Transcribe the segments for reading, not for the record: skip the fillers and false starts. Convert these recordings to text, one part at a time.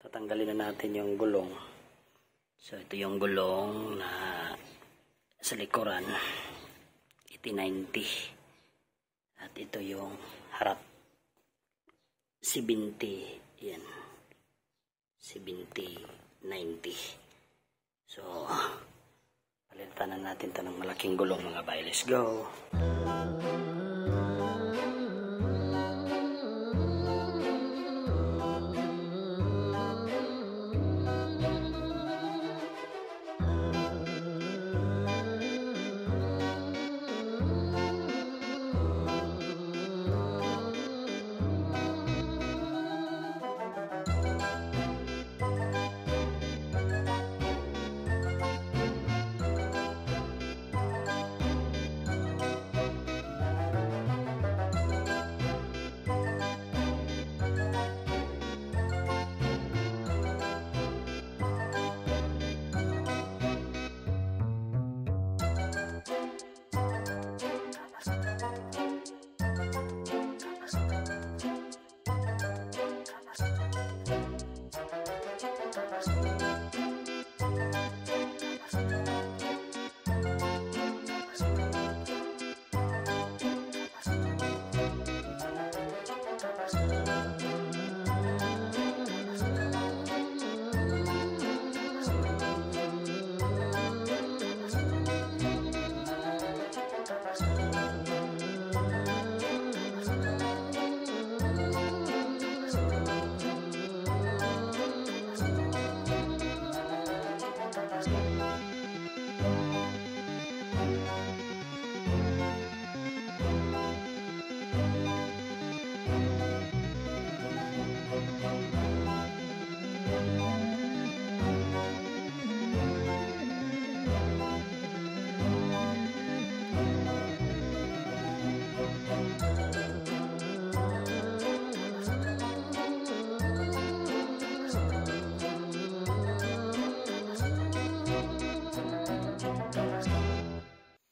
Tatanggalin na natin yung gulong. So ito yung gulong na sa likuran, 8090. At ito yung harap, 70. Yan, 7090. So palitan na natin ito ng malaking gulong mga bay. Let's go.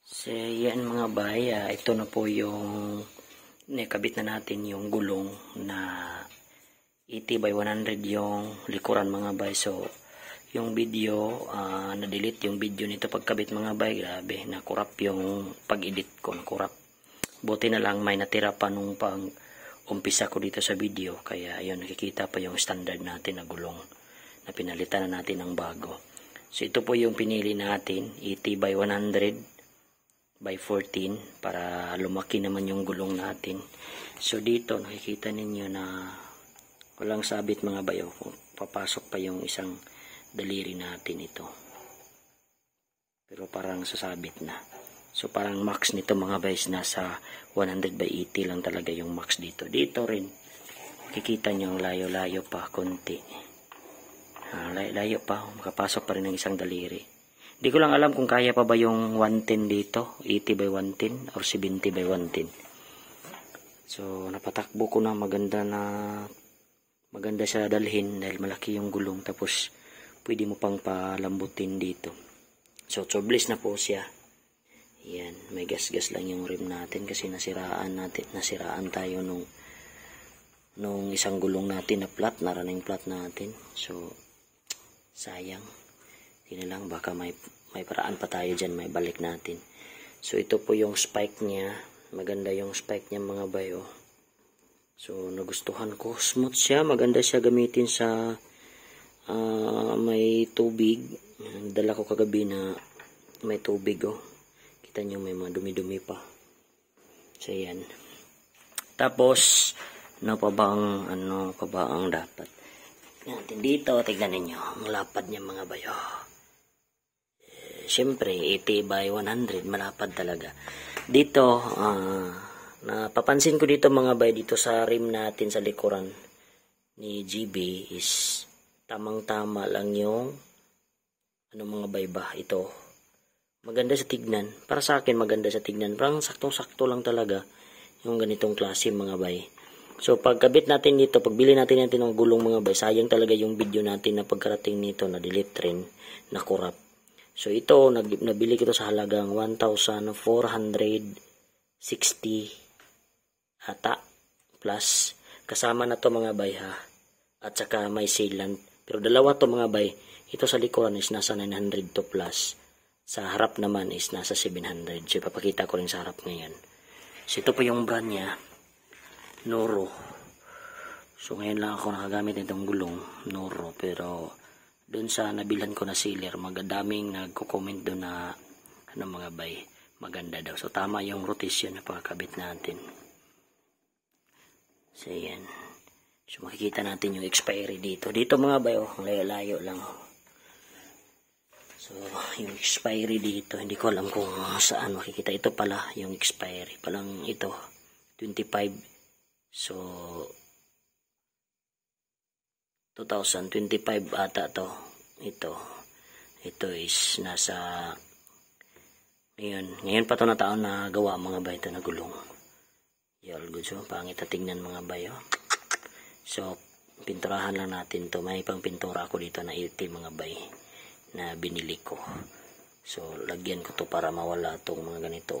So yan mga bay, ito na po yung nakabit na natin yung gulong na 80/100 yung likuran mga bay. So yung video, na-delete yung video nito pagkabit mga bay. Grabe, nakurap yung pag-edit ko, nakurap. Buti na lang may natira pa nung pang umpisa ko dito sa video. Kaya ayun, nakikita pa yung standard natin na gulong na pinalitan na natin ng bago. So ito po yung pinili natin, 80/100 by 14 para lumaki naman yung gulong natin. So dito nakikita ninyo na walang sabit mga bayo. Papasok pa yung isang daliri natin ito. Pero parang sasabit na. So parang max nito mga bays nasa 100/80 lang talaga yung max dito. Dito rin makikita nyo ang layo-layo pa konti. Layo pa, makapasok pa rin ng isang daliri. Hindi ko lang alam kung kaya pa ba yung 110 dito, 80/110 or 70/110. So napatakbo ko na, maganda siya dalhin dahil malaki yung gulong, tapos pwede mo pang palambutin dito. So tubeless na po siya. Yan, may gas-gas lang yung rim natin kasi nasiraan tayo nung isang gulong natin na flat, na running flat natin. So sayang. Hindi na lang, baka may paraan pa tayo dyan, may balik natin. So ito po yung spike niya. Maganda yung spike niya mga bayo. So nagustuhan ko, smooth siya, maganda siya gamitin sa may tubig. Dala ko kagabi na may tubig, oh. Kita nyo may mga dumi-dumi pa. So yan. Tapos ano pa ba ang dapat natin dito? Tignan ninyo ang lapad niya mga bayo. Siyempre 80/100 malapad talaga. Dito napapansin ko dito mga bay, dito sa rim natin sa likuran ni GB is tamang-tama lang yung mga bay ba ito. Maganda sa tignan. Para sa akin maganda sa tignan. Parang saktong-sakto lang talaga yung ganitong klase mga bay. So pagkabit natin dito, pagbili natin ng gulong mga bay, sayang talaga yung video natin na pagkarating nito na delete rin, nakurap. So ito, nabili ko ito sa halagang 1,460 ata plus. Kasama na to mga bay ha. At saka may sealant Pero dalawa to mga bay. Ito sa likuran is nasa 900 to plus. Sa harap naman is nasa 700. So ipapakita ko rin sa harap ngayon. So ito po yung brand niya. Noro. So ngayon lang ako nakagamit nitong gulong. Noro. Pero doon sa nabilhan ko na sealer, magadaming nagko-comment doon na ano mga bay, maganda daw. So tama yung rotation na pagkabit natin. So yan. So makikita natin yung expiry dito. Dito mga bay, oh, layo-layo lang. So yung expiry dito, hindi ko alam kung saan makikita. Ito pala yung expiry. Palang ito, 25. So 2025 ata to. Ito is nasa ngayon pa to na taon na gawa mga bay, ito na gulong. All good. So pangit na tingnan mga bay, oh. So pinturahan lang natin to. May pang pintura ako dito na 80 mga bay na binili ko. So lagyan ko to para mawala tong mga ganito,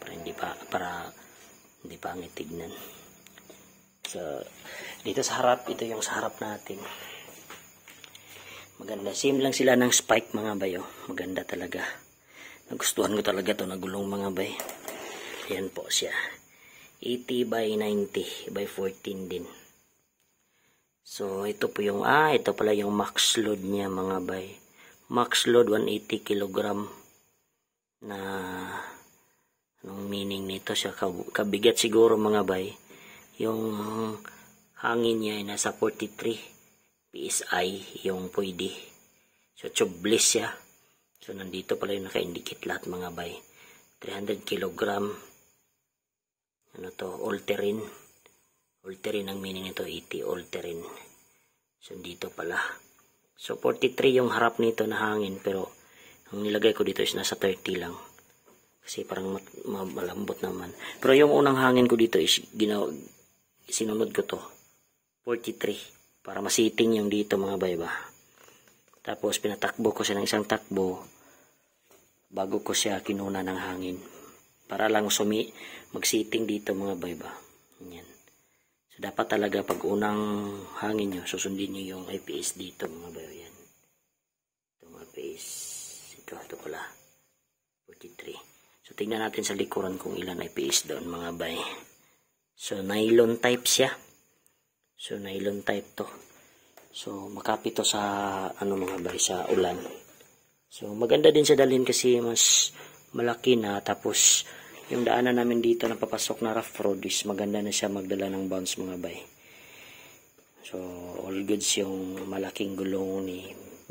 para hindi pangit tignan. So dito sa harap, ito yung sa harap natin. Maganda. Same lang sila ng spike mga bay, oh. Maganda talaga. Nagustuhan ko talaga to na gulong mga bay. Yan po siya. 80 by 90 by 14 din. So ito po yung ito pala yung max load niya mga bay. Max load 180 kg na anong meaning nito siya, kabigat siguro mga bay. Yung hangin niya ay nasa 43 PSI yung pwede. So tubeless siya. So nandito pala yung naka-indicate lahat mga bay. 300 kg. Ano to? All-terrain. All-terrain ang meaning nito, 80 all-terrain. So dito pala. So 43 yung harap nito na hangin, pero ang nilagay ko dito is nasa 30 lang. Kasi parang malambot naman. Pero yung unang hangin ko dito is sinunod ko to 43 para masiting yung dito mga bay ba. Tapos pinatakbo ko siya ng isang takbo bago ko siya kinuna ng hangin para lang magsiting dito mga bay ba. Yan. So dapat talaga pag unang hangin nyo, susundin nyo yung IPS dito mga bay. Yan. Itong IPS. Ito pala 43. So tingnan natin sa likuran kung ilan IPS doon mga bay. So nylon type siya. So nylon type to. So makapit to sa mga bay, sa ulan. So maganda din siya dalhin kasi mas malaki na, tapos yung daanan namin dito na papasok na rough road is maganda na siya magdala ng bounce mga bay. So all goods yung malaking gulong ni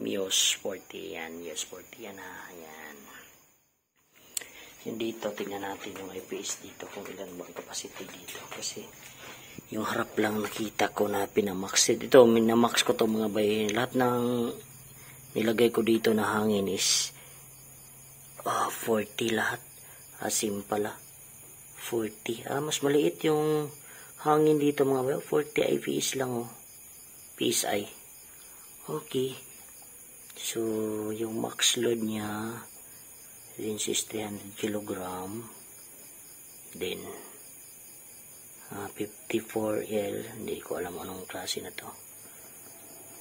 Mio Sporty. Yan, Mio Sporty yan ha. Yan. Yung dito, tingnan natin yung IPS dito kung ilan bang capacity dito. Kasi yung harap lang nakita ko na pinamax. Ito, minamax ko to mga bay. Lahat ng nilagay ko dito na hangin is 40 lahat. Asim pala. 40. Mas maliit yung hangin dito mga bay. 40 IPS lang, oh. PSI. Okay. So, yung max load niya this is 300 kg. Then 54L, hindi ko alam anong klase na to.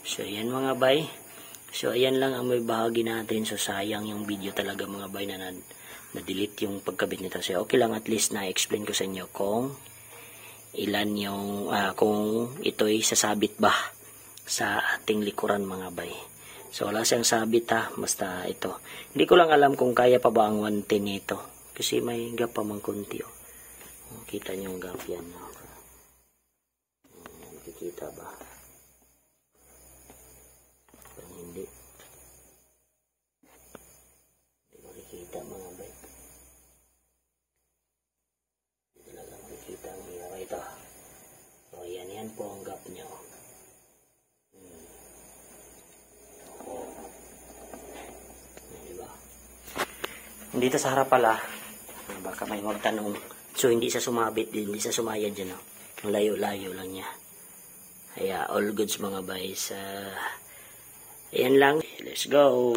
So yan mga bay. So ayan lang ang may bahagi natin. So sayang yung video talaga mga bay na na-delete yung pagkabit nito. So okay lang, at least na-explain ko sa inyo kung ilan yung kung ito'y sasabit ba sa ating likuran mga bay. So wala siyang sabit ha, basta ito. Hindi ko lang alam kung kaya pa ba ang 110 nito. Kasi may gap pa mang kunti, oh. Kita niyo yung gap yan. Nakikita ba? Parang hindi. Hindi makikita mga bay. Hindi talaga makikita ang hirap ito. So yan po ang gap niya. Dito sa harap pala, baka may magtanong. So hindi siya sumabit din, hindi siya sumayad dyan, oh. Ang layo-layo lang niya. Kaya all goods mga boys. Ayan lang. Let's go.